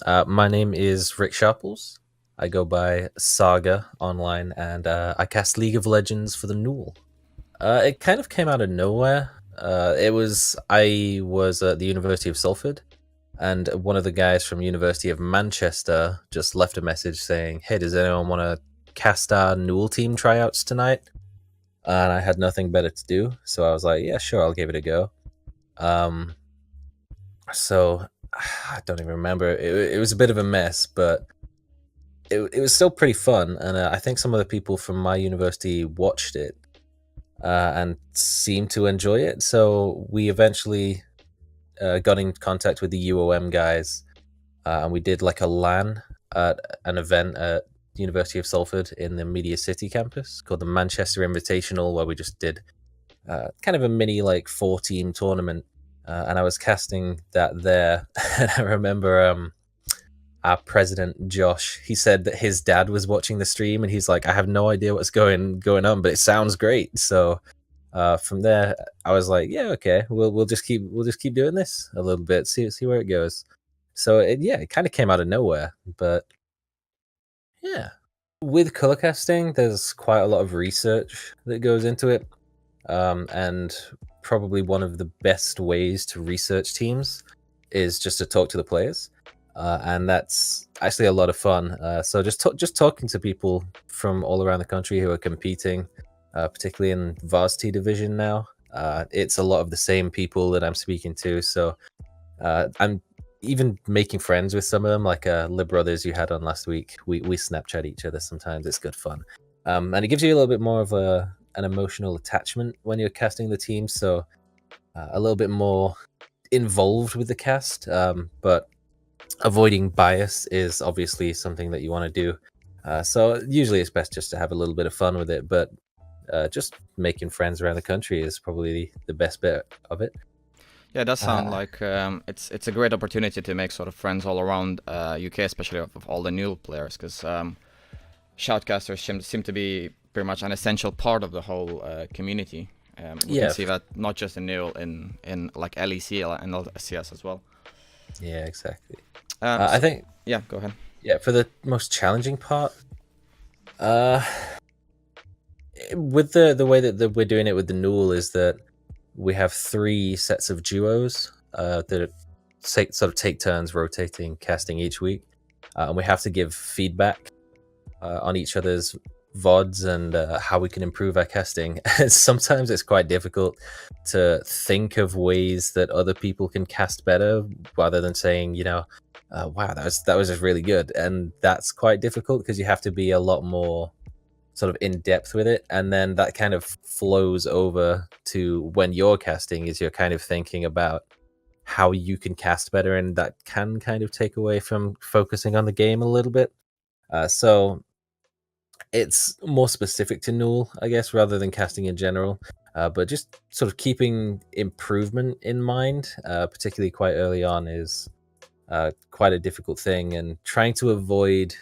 My name is Rick Sharples. I go by Saga online, and I cast League of Legends for the NUEL. It kind of came out of nowhere. I was at the University of Salford, and one of the guys from University of Manchester just left a message saying, "Hey, does anyone want to cast our NUEL team tryouts tonight?" And I had nothing better to do, so I was like, "Yeah, sure, I'll give it a go." Um, so I don't even remember. It was a bit of a mess, but it was still pretty fun, and I think some of the people from my university watched it and seemed to enjoy it. So we eventually got in contact with the UOM guys, and we did like a LAN at an event at the University of Salford in the Media City campus called the Manchester Invitational, where we just did kind of a mini like 4-team tournament, and I was casting that there. And I remember our president Josh, he said that his dad was watching the stream, and he's like, I have no idea what's going on, but it sounds great. So from there, I was like, yeah, okay, we'll just keep doing this a little bit, see where it goes. So it kind of came out of nowhere, but yeah. With color casting, there's quite a lot of research that goes into it, and probably one of the best ways to research teams is just to talk to the players, and that's actually a lot of fun. So just talking to people from all around the country who are competing, particularly in varsity division now. It's a lot of the same people that I'm speaking to, so I'm even making friends with some of them, like Lib Brothers you had on last week. We Snapchat each other sometimes. It's good fun, and it gives you a little bit more of an emotional attachment when you're casting the team, so a little bit more involved with the cast. But avoiding bias is obviously something that you want to do. So usually it's best just to have a little bit of fun with it, but just making friends around the country is probably the best bit of it. Yeah, it does sound like it's a great opportunity to make sort of friends all around UK, especially of all the new players, because shoutcasters seem to be pretty much an essential part of the whole community. We can see that not just in NUEL, in like LEC and LCS as well. Yeah, exactly. I think. Yeah, go ahead. Yeah, for the most challenging part, with the way that we're doing it with the NUEL is that we have 3 sets of duos that sort of take turns rotating casting each week, and we have to give feedback on each other's VODs and how we can improve our casting. And sometimes it's quite difficult to think of ways that other people can cast better, rather than saying, wow, that was just really good. And that's quite difficult because you have to be a lot more sort of in depth with it, and then that kind of flows over to when you're casting, is you're kind of thinking about how you can cast better, and that can kind of take away from focusing on the game a little bit. So it's more specific to NUEL, I guess, rather than casting in general. But just sort of keeping improvement in mind, particularly quite early on, is quite a difficult thing, and trying to avoid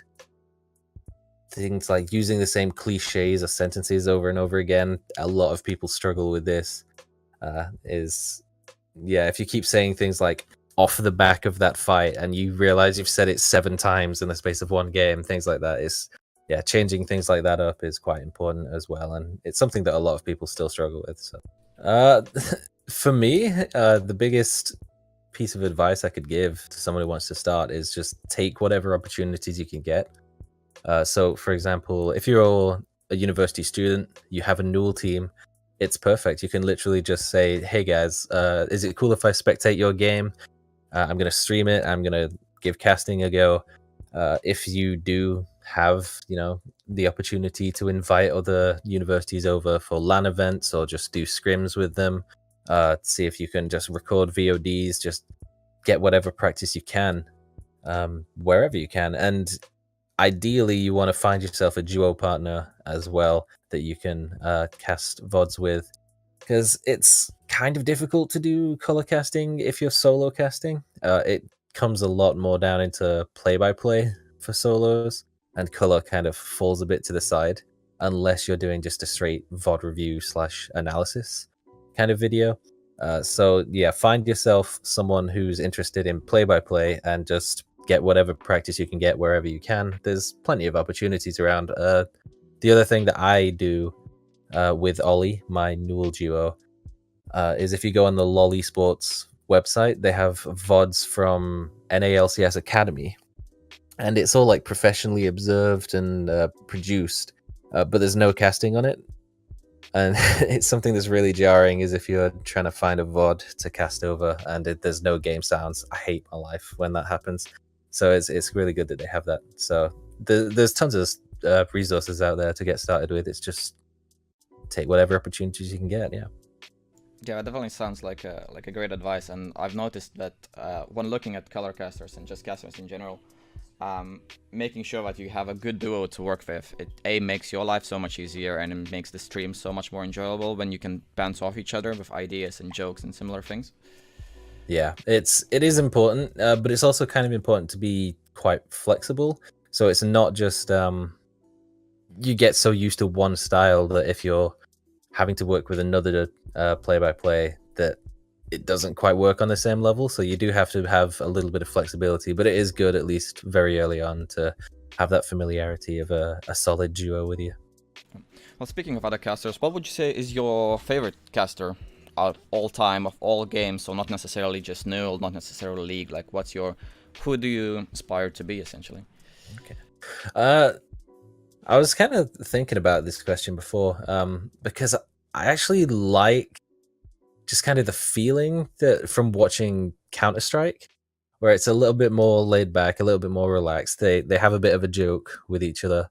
things like using the same cliches or sentences over and over again. A lot of people struggle with this. If you keep saying things like off the back of that fight and you realize you've said it 7 times in the space of one game, things like that is, changing things like that up is quite important as well, and it's something that a lot of people still struggle with. So for me, the biggest piece of advice I could give to someone who wants to start is just take whatever opportunities you can get. So, for example, if you're a university student, you have a NUEL team, it's perfect. You can literally just say, hey guys, is it cool if I spectate your game? I'm going to stream it. I'm going to give casting a go. If you do have, the opportunity to invite other universities over for LAN events or just do scrims with them, see if you can just record VODs, just get whatever practice you can, wherever you can. And ideally, you want to find yourself a duo partner as well that you can cast VODs with, because it's kind of difficult to do color casting if you're solo casting. It comes a lot more down into play-by-play for solos, and color kind of falls a bit to the side unless you're doing just a straight VOD review / analysis kind of video. So find yourself someone who's interested in play-by-play and just get whatever practice you can get wherever you can. There's plenty of opportunities around. The other thing that I do with Ollie, my NUEL duo, is if you go on the LoL Esports website, they have VODs from NALCS Academy, and it's all like professionally observed and produced, but there's no casting on it. And it's something that's really jarring is if you're trying to find a VOD to cast over and there's no game sounds. I hate my life when that happens. So it's really good that they have that. So there's tons of resources out there to get started with. It's just take whatever opportunities you can get. Yeah. Yeah, it definitely sounds like a great advice, and I've noticed that when looking at color casters and just casters in general, making sure that you have a good duo to work with, it makes your life so much easier, and it makes the stream so much more enjoyable when you can bounce off each other with ideas and jokes and similar things. Yeah, it is important, but it's also kind of important to be quite flexible. So it's not just you get so used to one style that if you're having to work with another play-by-play, that it doesn't quite work on the same level. So you do have to have a little bit of flexibility, but it is good at least very early on to have that familiarity of a solid duo with you. Well, speaking of other casters, what would you say is your favorite caster of all time, of all games? So not necessarily just NUEL, not necessarily League. Like, who do you aspire to be, essentially? Okay. I was kind of thinking about this question before, because I actually like just kind of the feeling that from watching Counter-Strike, where it's a little bit more laid back, a little bit more relaxed. They have a bit of a joke with each other.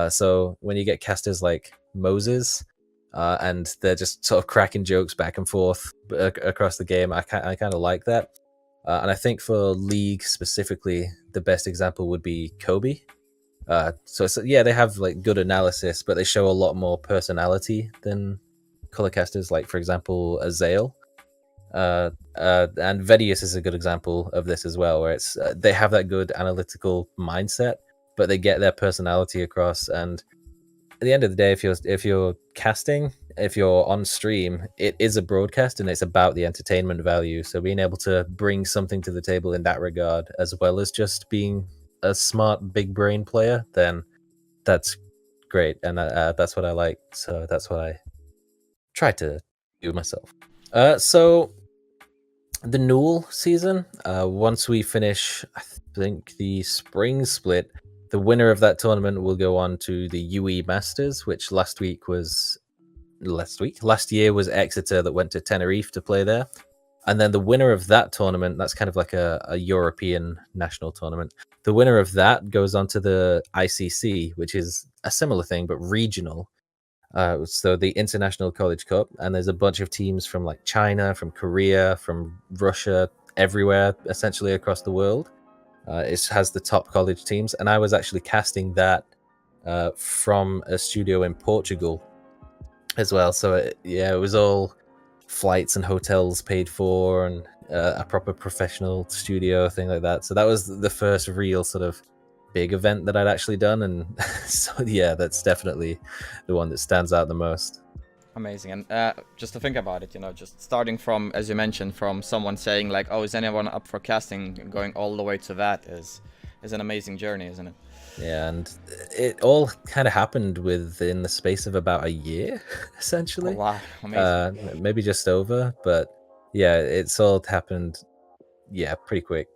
So when you get casters like Moses, and they're just sort of cracking jokes back and forth across the game, I kind of like that. And I think for League specifically, the best example would be Kobe. So yeah, they have like good analysis, but they show a lot more personality than color casters. Like for example, Azale, and Vedius is a good example of this as well, where it's they have that good analytical mindset, but they get their personality across. And at the end of the day, if you're casting, if you're on stream, it is a broadcast and it's about the entertainment value. So being able to bring something to the table in that regard, as well as just being a smart big brain player, then that's great, and that's what I like. So that's what I try to do myself. So the NUEL season, once we finish, I think the spring split, the winner of that tournament will go on to the UE Masters, which last year was Exeter that went to Tenerife to play there. And then the winner of that tournament, that's kind of like a European national tournament. The winner of that goes on to the ICC, which is a similar thing, but regional. So the International College Cup, and there's a bunch of teams from like China, from Korea, from Russia, everywhere, essentially across the world. It has the top college teams, and I was actually casting that from a studio in Portugal as well. So it was all flights and hotels paid for, and a proper professional studio thing like that. So that was the first real sort of big event that I'd actually done, and so yeah, that's definitely the one that stands out the most. Amazing. And just to think about it, just starting from, as you mentioned, from someone saying like, oh, is anyone up for casting, and going all the way to that is an amazing journey, isn't it? Yeah, and it all kind of happened within the space of about a year, essentially. Oh, wow, amazing. Maybe just over, but yeah, it's all happened, yeah, pretty quick.